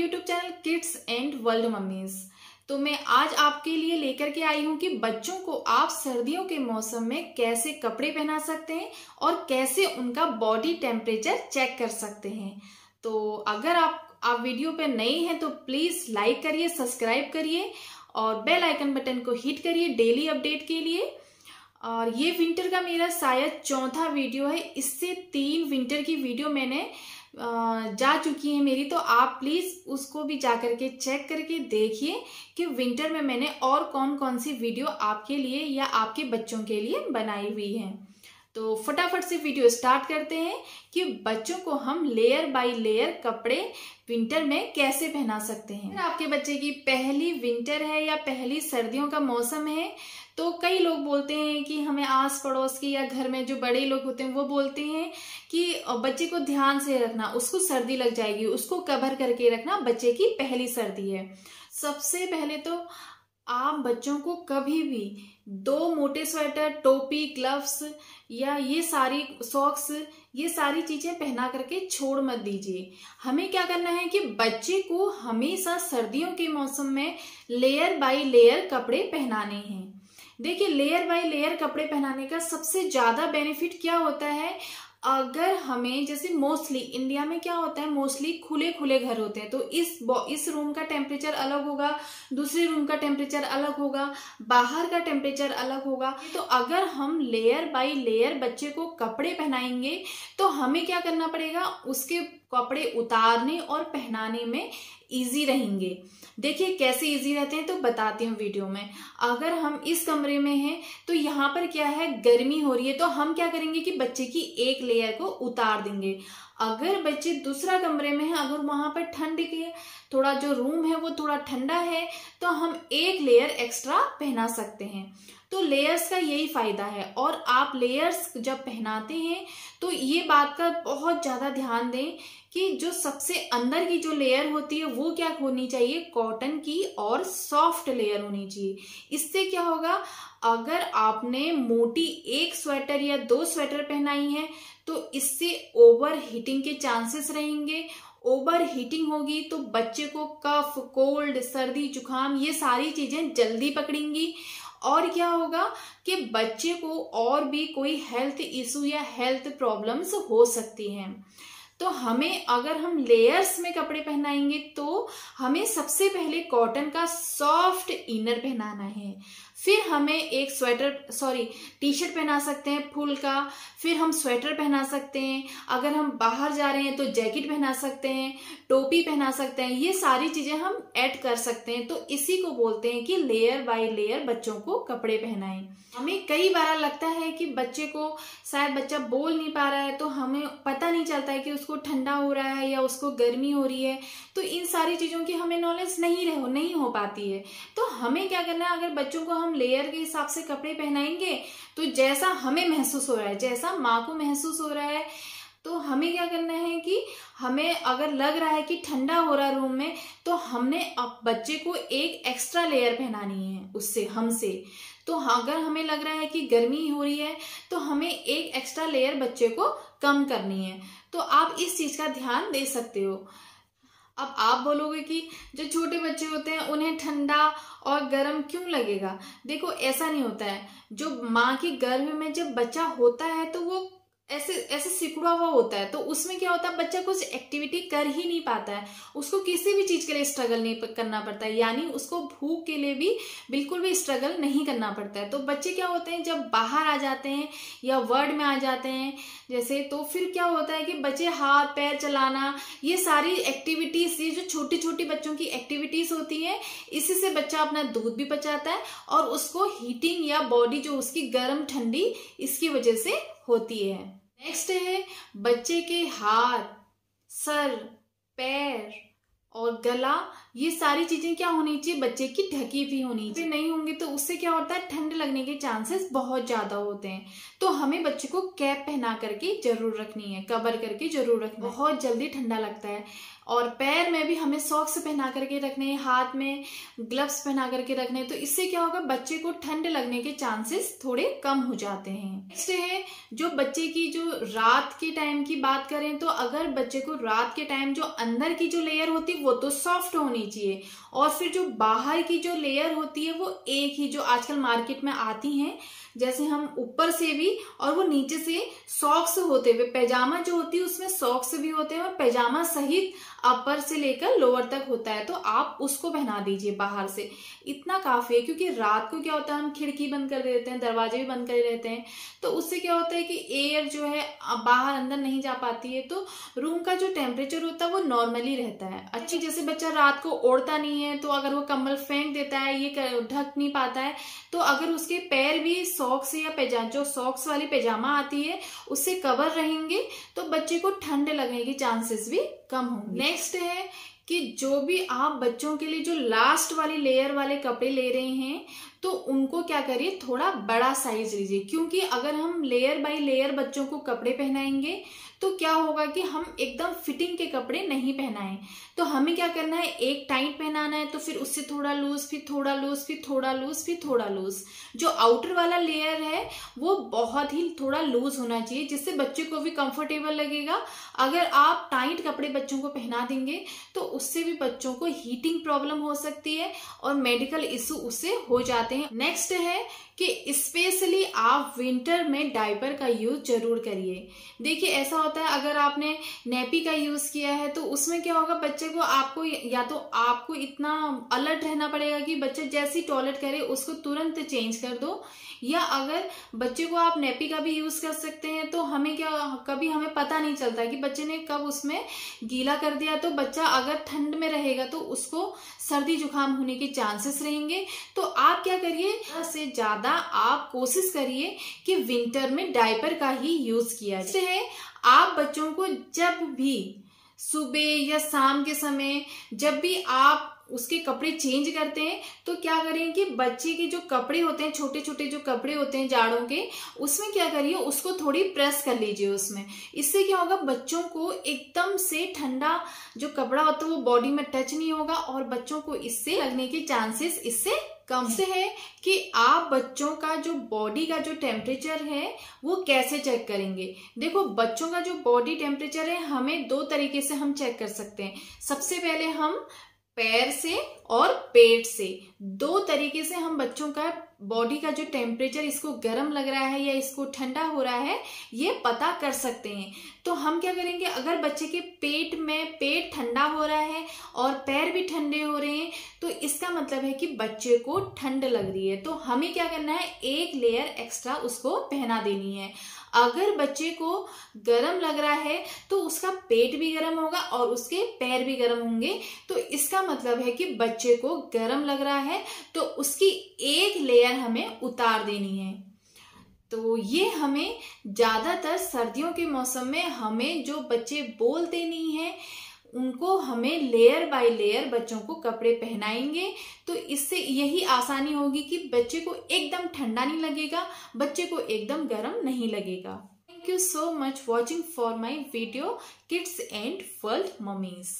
YouTube channel kids and world mummies. तो मैं आज आपके लिए लेकर के आई हूँ कि बच्चों को आप सर्दियों के मौसम में कैसे कपड़े पहना सकते हैं और कैसे उनका बॉडी टेम्परेचर चेक कर सकते हैं। तो अगर आप वीडियो पे नए हैं तो प्लीज लाइक करिए, सब्सक्राइब करिए और बेल आइकन बटन को हिट करिए डेली अपडेट के लिए। और ये विंटर का मेरा शायद चौथा वीडियो है, इससे 3 विंटर की वीडियो मैंने जा चुकी है मेरी, तो आप प्लीज उसको भी जा करके चेक करके देखिए कि विंटर में मैंने और कौन कौन सी वीडियो आपके लिए या आपके बच्चों के लिए बनाई हुई है। तो फटाफट से वीडियो स्टार्ट करते हैं कि बच्चों को हम लेयर बाय लेयर कपड़े विंटर में कैसे पहना सकते हैं। अगर आपके बच्चे की पहली विंटर है या पहली सर्दियों का मौसम है तो कई लोग बोलते हैं कि हमें आस पड़ोस की या घर में जो बड़े लोग होते हैं वो बोलते हैं कि बच्चे को ध्यान से रखना, उसको सर्दी लग जाएगी, उसको कवर करके रखना, बच्चे की पहली सर्दी है। सबसे पहले तो आप बच्चों को कभी भी 2 मोटे स्वेटर, टोपी, ग्लव्स या ये सारी सॉक्स, ये सारी चीजें पहना करके छोड़ मत दीजिए। हमें क्या करना है कि बच्चे को हमेशा सर्दियों के मौसम में लेयर बाय लेयर कपड़े पहनाने हैं। देखिए, लेयर बाय लेयर कपड़े पहनाने का सबसे ज्यादा बेनिफिट क्या होता है, अगर हमें जैसे मोस्टली इंडिया में क्या होता है, मोस्टली खुले खुले घर होते हैं, तो इस रूम का टेम्परेचर अलग होगा, दूसरे रूम का टेम्परेचर अलग होगा, बाहर का टेम्परेचर अलग होगा। तो अगर हम लेयर बाय लेयर बच्चे को कपड़े पहनाएंगे तो हमें क्या करना पड़ेगा, उसके कपड़े उतारने और पहनाने में इजी रहेंगे। देखिए कैसे इजी रहते हैं तो बताती हूँ वीडियो में। अगर हम इस कमरे में हैं तो यहाँ पर क्या है, गर्मी हो रही है, तो हम क्या करेंगे कि बच्चे की एक लेयर को उतार देंगे। अगर बच्चे दूसरा कमरे में है, अगर वहां पर ठंड के थोड़ा जो रूम है वो थोड़ा ठंडा है, तो हम एक लेयर एक्स्ट्रा पहना सकते हैं। तो लेयर्स का यही फायदा है। और आप लेयर्स जब पहनाते हैं तो ये बात का बहुत ज्यादा ध्यान दें कि जो सबसे अंदर की जो लेयर होती है वो क्या होनी चाहिए, कॉटन की और सॉफ्ट लेयर होनी चाहिए। इससे क्या होगा, अगर आपने मोटी 1 स्वेटर या 2 स्वेटर पहनाई है तो इससे ओवर हीटिंग के चांसेस रहेंगे। ओवर हीटिंग होगी तो बच्चे को कफ, कोल्ड, सर्दी, जुकाम ये सारी चीजें जल्दी पकड़ेंगी। और क्या होगा कि बच्चे को और भी कोई हेल्थ इशू या हेल्थ प्रॉब्लम्स हो सकती हैं। तो हमें, अगर हम लेयर्स में कपड़े पहनाएंगे तो हमें सबसे पहले कॉटन का सॉफ्ट इनर पहनाना है, फिर हमें एक टी शर्ट पहना सकते हैं फुल का, फिर हम स्वेटर पहना सकते हैं, अगर हम बाहर जा रहे हैं तो जैकेट पहना सकते हैं, टोपी पहना सकते हैं, ये सारी चीजें हम ऐड कर सकते हैं। तो इसी को बोलते हैं कि लेयर बाय लेयर बच्चों को कपड़े पहनाएं। हमें कई बार लगता है कि बच्चे को, शायद बच्चा बोल नहीं पा रहा है तो हमें पता नहीं चलता है कि उसको ठंडा हो रहा है या उसको गर्मी हो रही है, तो इन सारी चीजों की हमें नॉलेज नहीं हो पाती है। तो हमें क्या करना है, अगर बच्चों को हम लेयर के हिसाब से कपड़े पहनाएंगे तो जैसा हमें महसूस हो रहा है, जैसा माँ को महसूस हो रहा है, तो हमें क्या करना है कि हमें अगर लग रहा है कि ठंडा हो रहा है रूम में तो हमने अब बच्चे को एक एक्स्ट्रा लेयर पहनानी है उससे, हमसे। तो अगर हमें लग रहा है कि गर्मी हो रही है तो हमें एक एक्स्ट्रा लेयर बच्चे को कम करनी है। तो आप इस चीज का ध्यान दे सकते हो। अब आप बोलोगे कि जो छोटे बच्चे होते हैं उन्हें ठंडा और गर्म क्यों लगेगा। देखो, ऐसा नहीं होता है। जो माँ के गर्भ में जब बच्चा होता है तो वो ऐसे सिकुड़ा हुआ होता है, तो उसमें क्या होता है, बच्चा कुछ एक्टिविटी कर ही नहीं पाता है, उसको किसी भी चीज के लिए स्ट्रगल नहीं करना पड़ता है, यानी उसको भूख के लिए भी बिल्कुल भी स्ट्रगल नहीं करना पड़ता है। तो बच्चे क्या होते हैं, जब बाहर आ जाते हैं या वर्ल्ड में आ जाते हैं जैसे, तो फिर क्या होता है कि बच्चे हाथ पैर चलाना, ये सारी एक्टिविटीज, ये जो छोटी छोटी बच्चों की एक्टिविटीज होती है, इसी से बच्चा अपना दूध भी पचाता है और उसको हीटिंग या बॉडी जो उसकी गर्म ठंडी इसकी वजह से होती है। नेक्स्ट है, बच्चे के हाथ, सर, पैर और गला, ये सारी चीजें क्या होनी चाहिए, बच्चे की ढकी हुई होनी चाहिए। नहीं होंगी तो उससे क्या होता है, ठंड लगने के चांसेस बहुत ज्यादा होते हैं। तो हमें बच्चे को कैप पहना करके जरूर रखनी है, कवर करके जरूर रखना है, बहुत जल्दी ठंडा लगता है। और पैर में भी हमें सॉक्स पहना करके रखने हैं, हाथ में ग्लव्स पहना करके रखने हैं। तो इससे क्या होगा, बच्चे को ठंड लगने के चांसेस थोड़े कम हो जाते हैं। नेक्स्ट है जो बच्चे की जो रात के टाइम की बात करें, तो अगर बच्चे को रात के टाइम जो अंदर की जो लेयर होती है वो तो सॉफ्ट होनी चाहिए, और फिर जो बाहर की जो लेयर होती है वो एक ही, जो आजकल मार्केट में आती हैं, जैसे हम ऊपर से भी और वो नीचे से सॉक्स होते हुए, पैजामा जो होती है उसमें सॉक्स भी होते हैं और पैजामा सहित अपर से लेकर लोअर तक होता है, तो आप उसको पहना दीजिए बाहर से, इतना काफी है। क्योंकि रात को क्या होता है, हम खिड़की बंद कर देते हैं, दरवाजे भी बंद कर देते हैं, तो उससे क्या होता है कि एयर जो है बाहर अंदर नहीं जा पाती है, तो रूम का जो टेम्परेचर होता है वो नॉर्मली रहता है। अच्छी, जैसे बच्चा रात को ओढ़ता नहीं है तो अगर वो कंबल फेंक देता है, ये ढक नहीं पाता है, तो अगर उसके पैर भी सॉक्स या जो सॉक्स वाली पैजामा आती है उससे कवर रहेंगे तो बच्चे को ठंड लगने के चांसेस भी कम होंगे। नेक्स्ट है कि जो भी आप बच्चों के लिए जो लास्ट वाली लेयर वाले कपड़े ले रहे हैं तो उनको क्या करिए, थोड़ा बड़ा साइज लीजिए। क्योंकि अगर हम लेयर बाय लेयर बच्चों को कपड़े पहनाएंगे तो क्या होगा कि हम एकदम फिटिंग के कपड़े नहीं पहनाएं। तो हमें क्या करना है, एक टाइट पहनाना है तो फिर उससे थोड़ा लूज, फिर थोड़ा लूज, फिर थोड़ा लूज, फिर थोड़ा लूज। जो आउटर वाला लेयर है वो बहुत ही थोड़ा लूज होना चाहिए, जिससे बच्चे को भी कंफर्टेबल लगेगा। अगर आप टाइट कपड़े बच्चों को पहना देंगे तो उससे भी बच्चों को हीटिंग प्रॉब्लम हो सकती है और मेडिकल इश्यू उससे हो जाते हैं। नेक्स्ट है कि स्पेशली आप विंटर में डायपर का यूज जरूर करिए। देखिए ऐसा होता है, अगर आपने नैपी का यूज किया है तो उसमें क्या होगा, बच्चे को आपको या तो आपको इतना अलर्ट रहना पड़ेगा कि बच्चे जैसे ही टॉयलेट करे उसको तुरंत चेंज कर दो, या अगर बच्चे को आप नैपी का भी यूज कर सकते हैं तो हमें क्या, कभी हमें पता नहीं चलता कि बच्चे ने कब उसमें गीला कर दिया, तो बच्चा अगर ठंड में रहेगा तो उसको सर्दी जुकाम होने के चांसेस रहेंगे। तो आप क्या करिए, से ज्यादा आप कोशिश करिए कि विंटर में डायपर का ही यूज किया जाए। आप बच्चों को जब भी सुबह या शाम के समय जब भी आप उसके कपड़े चेंज करते हैं तो क्या करें कि बच्चे के जो कपड़े होते हैं, छोटे छोटे जो कपड़े होते हैं जाड़ों के, उसमें क्या करिए, उसको थोड़ी प्रेस कर लीजिए उसमें। इससे क्या होगा, बच्चों को एकदम से ठंडा जो कपड़ा होता है वो बॉडी में टच नहीं होगा और बच्चों को इससे लगने के चांसेस इससे कम से है। कि आप बच्चों का जो बॉडी का जो टेम्परेचर है वो कैसे चेक करेंगे। देखो बच्चों का जो बॉडी टेम्परेचर है हमें दो तरीके से हम चेक कर सकते हैं। सबसे पहले हम पैर से और पेट से, दो तरीके से हम बच्चों का बॉडी का जो टेम्परेचर, इसको गर्म लग रहा है या इसको ठंडा हो रहा है, ये पता कर सकते हैं। तो हम क्या करेंगे, अगर बच्चे के पेट ठंडा हो रहा है और पैर भी ठंडे हो रहे हैं तो इसका मतलब है कि बच्चे को ठंड लग रही है। तो हमें क्या करना है, एक लेयर एक्स्ट्रा उसको पहना देनी है। अगर बच्चे को गर्म लग रहा है तो उसका पेट भी गर्म होगा और उसके पैर भी गर्म होंगे, तो इसका मतलब है कि बच्चे को गर्म लग रहा है, तो उसकी एक लेयर हमें उतार देनी है। तो ये हमें ज्यादातर सर्दियों के मौसम में हमें जो बच्चे बोलते नहीं है उनको हमें लेयर बाय लेयर बच्चों को कपड़े पहनाएंगे, तो इससे यही आसानी होगी कि बच्चे को एकदम ठंडा नहीं लगेगा, बच्चे को एकदम गर्म नहीं लगेगा। Thank you so much watching for my video kids and world mummies.